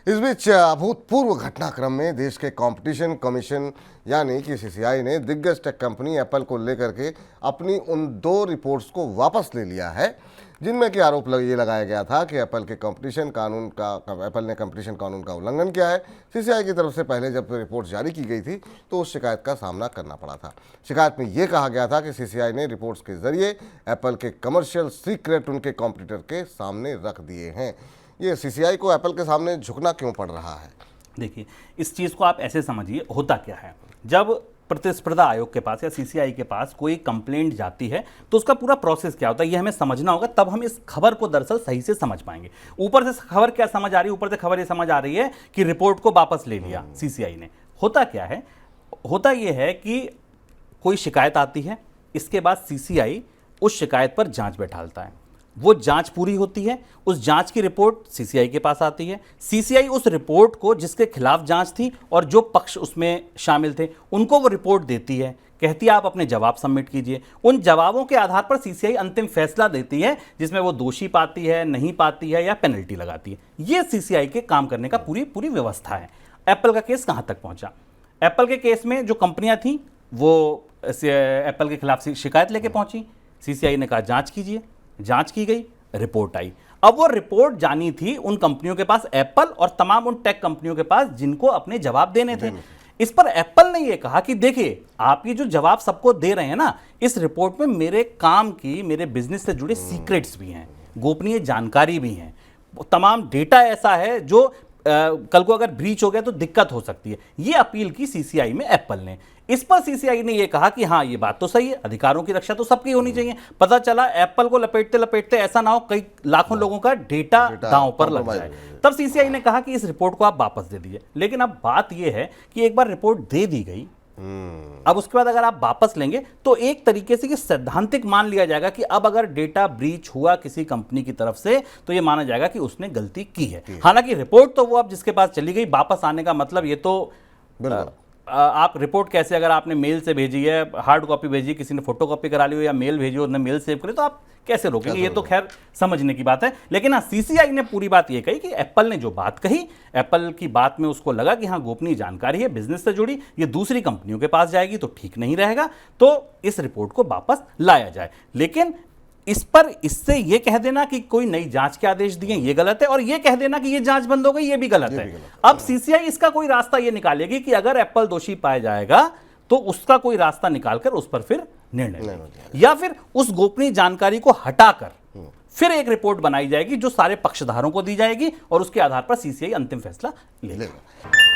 इस बीच अभूतपूर्व घटनाक्रम में देश के कंपटीशन कमीशन यानी कि सीसीआई ने दिग्गज टेक कंपनी एप्पल को लेकर के अपनी उन 2 रिपोर्ट्स को वापस ले लिया है, जिनमें कि आरोप ये लगाया गया था कि एप्पल ने कंपटीशन कानून का उल्लंघन किया है। सीसीआई की तरफ से पहले जब रिपोर्ट जारी की गई थी तो उस शिकायत का सामना करना पड़ा था। शिकायत में ये कहा गया था कि सीसीआई ने रिपोर्ट्स के जरिए एप्पल के कमर्शियल सीक्रेट उनके कॉम्पिटिटर के सामने रख दिए हैं। ये सीसीआई को एप्पल के सामने झुकना क्यों पड़ रहा है? देखिए, इस चीज़ को आप ऐसे समझिए, होता क्या है, जब प्रतिस्पर्धा आयोग के पास या सीसीआई के पास कोई कंप्लेंट जाती है तो उसका पूरा प्रोसेस क्या होता है ये हमें समझना होगा, तब हम इस खबर को दरअसल सही से समझ पाएंगे। ऊपर से खबर क्या समझ आ रही है? ऊपर से खबर ये समझ आ रही है कि रिपोर्ट को वापस ले लिया सीसीआई ने। होता क्या है? होता यह है कि कोई शिकायत आती है, इसके बाद सीसीआई उस शिकायत पर जांच बैठालता है, वो जांच पूरी होती है, उस जांच की रिपोर्ट सीसीआई के पास आती है। सीसीआई उस रिपोर्ट को, जिसके खिलाफ जांच थी और जो पक्ष उसमें शामिल थे, उनको वो रिपोर्ट देती है, कहती है आप अपने जवाब सबमिट कीजिए। उन जवाबों के आधार पर सीसीआई अंतिम फैसला देती है, जिसमें वो दोषी पाती है, नहीं पाती है या पेनल्टी लगाती है। ये सीसीआई के काम करने का पूरी व्यवस्था है। एप्पल का केस कहां तक पहुंचा? एप्पल के केस में जो कंपनियां थी वो एप्पल के खिलाफ शिकायत लेके पहुंची, सीसीआई ने कहा जांच कीजिए, जांच की गई, रिपोर्ट आई। अब वो रिपोर्ट जानी थी उन कंपनियों के पास, एप्पल और तमाम उन टेक कंपनियों के पास जिनको अपने जवाब देने थे। इस पर एप्पल ने ये कहा कि देखिए, आप ये जो जवाब सबको दे रहे हैं ना, इस रिपोर्ट में मेरे काम की, मेरे बिजनेस से जुड़े सीक्रेट्स भी हैं, गोपनीय जानकारी भी हैं, तमाम डेटा ऐसा है जो कल को अगर ब्रीच हो गया तो दिक्कत हो सकती है। ये अपील की सीसीआई में एप्पल ने। इस पर सीसीआई ने यह कहा कि हाँ, ये बात तो सही है, अधिकारों की रक्षा तो सबकी होनी चाहिए। पता चला एप्पल को लपेटते लपेटते ऐसा ना हो कई लाखों लोगों का डेटा दांव पर लग जाए। तब सीसीआई ने कहा कि इस रिपोर्ट को आप वापस दे दीजिए। लेकिन अब बात यह है कि एक बार रिपोर्ट दे दी गई, अब उसके बाद अगर आप वापस लेंगे तो एक तरीके से सैद्धांतिक मान लिया जाएगा कि अब अगर डेटा ब्रीच हुआ किसी कंपनी की तरफ से तो यह माना जाएगा कि उसने गलती की है। हालांकि रिपोर्ट तो वो अब जिसके पास चली गई, वापस आने का मतलब ये तो आप रिपोर्ट कैसे, अगर आपने मेल से भेजी है, हार्ड कॉपी भेजी, किसी ने फोटो कॉपी करा ली हो या मेल भेजी हो, मेल सेव करे, तो आप कैसे रोकेंगे? ये तो खैर समझने की बात है। लेकिन हाँ, सीसीआई ने पूरी बात ये कही कि एप्पल ने जो बात कही, एप्पल की बात में उसको लगा कि हाँ, गोपनीय जानकारी है, बिजनेस से जुड़ी, ये दूसरी कंपनियों के पास जाएगी तो ठीक नहीं रहेगा, तो इस रिपोर्ट को वापस लाया जाए। लेकिन इस पर इससे ये कह देना कि कोई नई जांच के आदेश दिए, ये गलत है, और ये कह देना कि ये जांच बंद हो गई, ये भी गलत है। अब सीसीआई इसका कोई रास्ता ये निकालेगी कि अगर एप्पल दोषी पाया जाएगा तो उसका कोई रास्ता निकालकर उस पर फिर निर्णय, या फिर उस गोपनीय जानकारी को हटाकर फिर एक रिपोर्ट बनाई जाएगी जो सारे पक्षधारों को दी जाएगी और उसके आधार पर सीसीआई अंतिम फैसला लेगा।